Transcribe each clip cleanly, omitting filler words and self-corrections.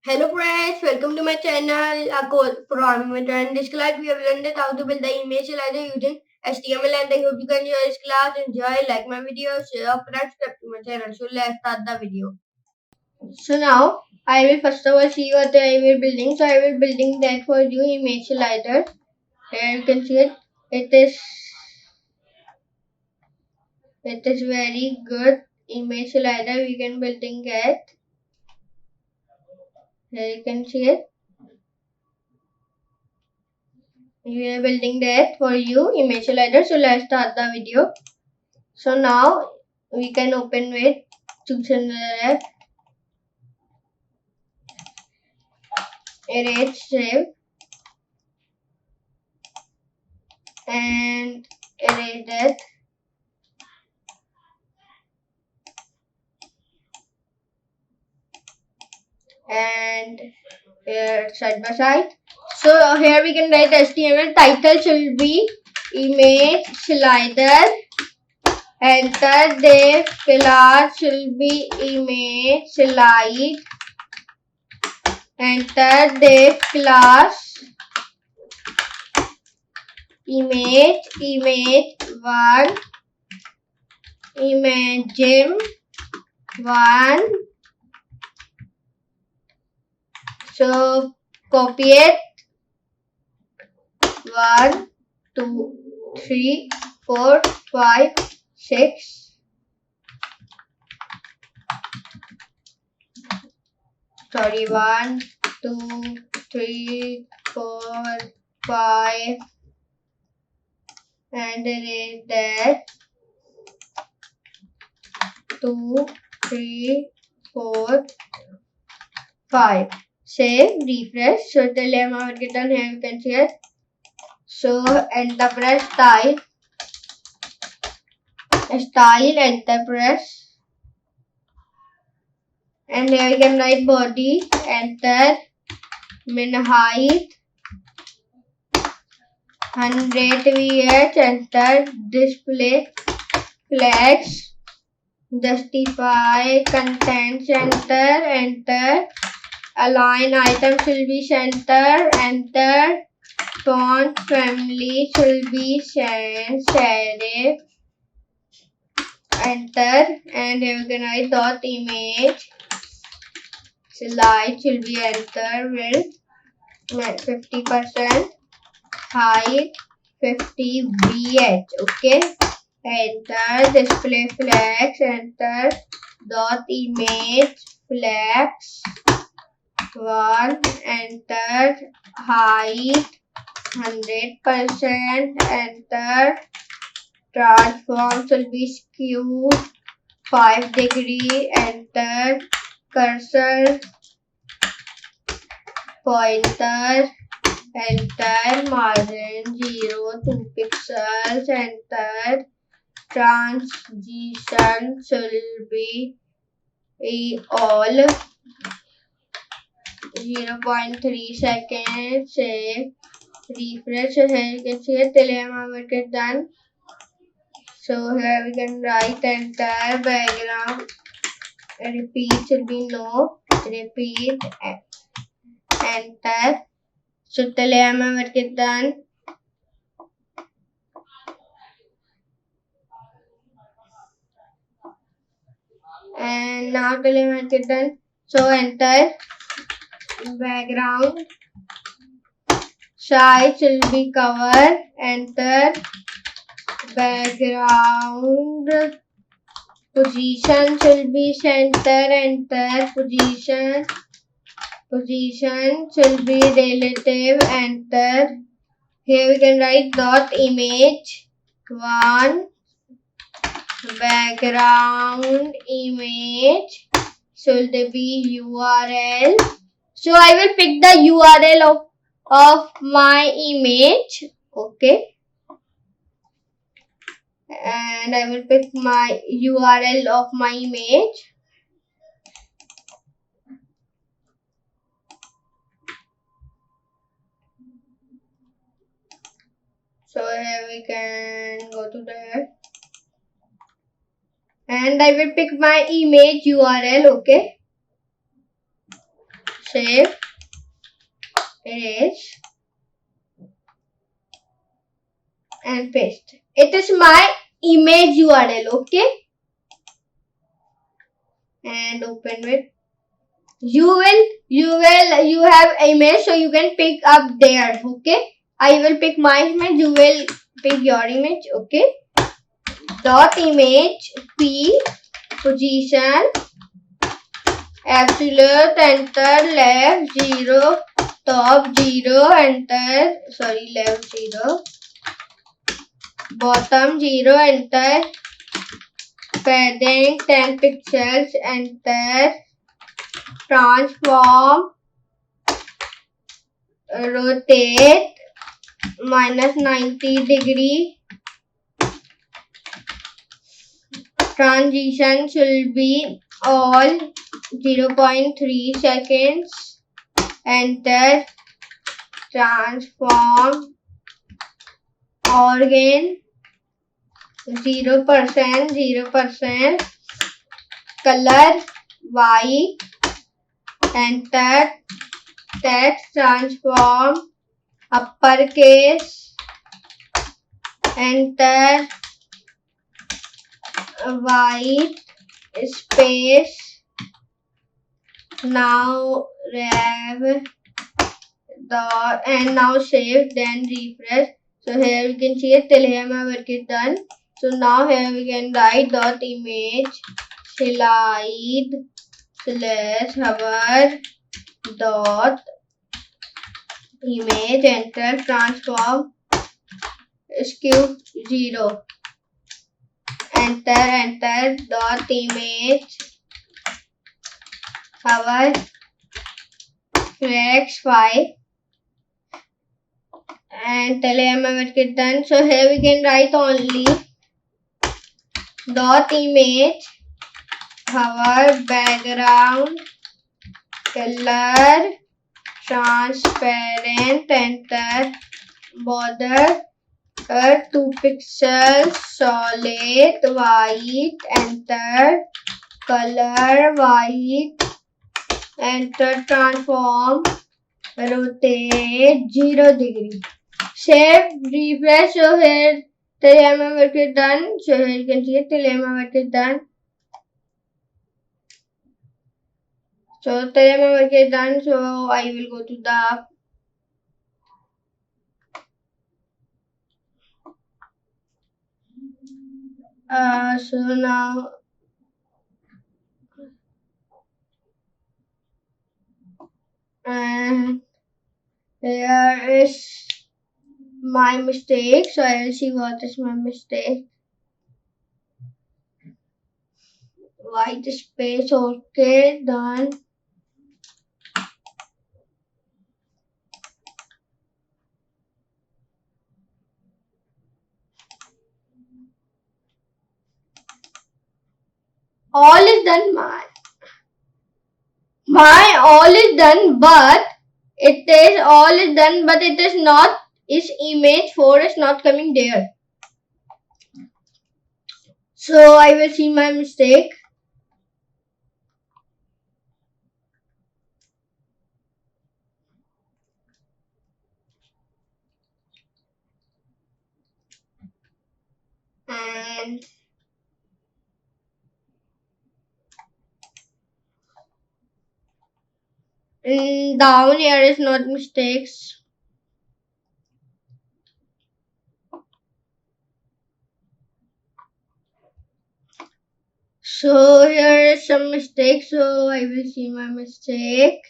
Hello friends, welcome to my channel. For in this class we have learned how to build the image slider using HTML, and I hope you can enjoy this class. Enjoy, like my video, share, and subscribe to my channel. So let's start the video. So now I will first of all see what I will building. So I will building that for you image slider. Here you can see it. It is very good image slider. We can building it. Here you can see it. We are building that for you image slider. So let's start the video. So now we can open with Tuxedo erase save and erase that. And here side by side. So here we can write HTML. Title should be image slider. Enter the class should be image slide. Enter the class image 1, image 1. So copy it. 1, 2, 3, 4, 5, 6. Sorry, 1, 2, 3, 4, 5. And erase that. 2, 3, 4, 5. Save, refresh. So till I am get done here, you can see it. So enter press style, enter press, and here we can write body, enter, min height 100 VH, enter, display flex, justify contents, enter, align item should be center, enter, font family should be sans serif, enter, and here we can write dot image slide should be enter with 50%, height 50 VH. Okay, enter, display flex, enter, dot image flex 1, enter, height 100%, enter, transform should be skewed 5 degree, enter, cursor pointer, enter, margin 0 2 pixels, enter, transition should be all 0.3 seconds, save, refresh. So here you can see it till I am get done. So here we can write enter, background, repeat should be no, repeat, enter. So till I am get done. And now till I am get done. So enter, background, size should be cover, enter, background, position should be center, enter, position should be relative, enter. Here we can write dot image 1, background image should be URL. So I will pick the URL of my image. Okay, and I will pick my URL of my image. So here we can go to there, and I will pick my image URL. Okay, save, erase and paste. It is my image URL, okay? And open it. You have image, so you can pick up there, okay? I will pick my image, you will pick your image, okay? Dot image p position absolute, enter, left 0, top 0, enter, sorry, left 0, bottom 0, enter, padding 10 pixels, enter, transform, rotate -90 degree, transition should be all 0.3 seconds, enter, transform, organ 0%, color white, enter, text transform, uppercase, enter, white, space, now rev dot, and now save, then refresh. So here we can see it, till here my work is done. So now here we can write dot image slide slash hover dot image, enter, transform, skew 0, enter, dot image hover flex 5, and tell him my work is done. So here we can write only dot image hover background color transparent, enter, border 2 pixels, solid white, enter, color white, enter, transform, rotate 0 degree, save, refresh. So here till my work is done. So here you can see it, till my work is done. So till my work is done. So I will go to the so now and here is my mistake. So I will see what is my mistake. White space, okay, done. All is done, my all is done, but it is all is done, but it is not, is image 4 is not coming there. So I will see my mistake. And down here is not mistakes. So here is some mistake. So I will see my mistake.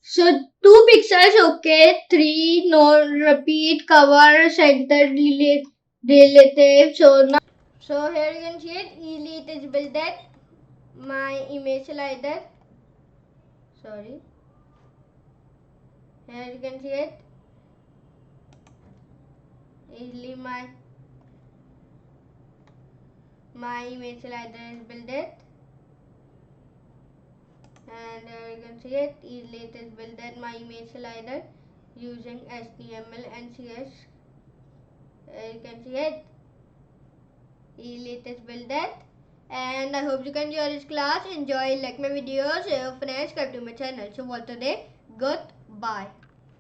So 2 pixels, okay. 3 no repeat, cover, center, relative. So here you can see it. Easily it is built at my image slider. Sorry. Here you can see it. Easily my image slider is built it, and you can see it, easily it is built at my image slider using HTML and CS. You can see it, easily it is built at. and I hope you can enjoy this class. Enjoy, like my videos, share your friends, subscribe to my channel. So for today, goodbye.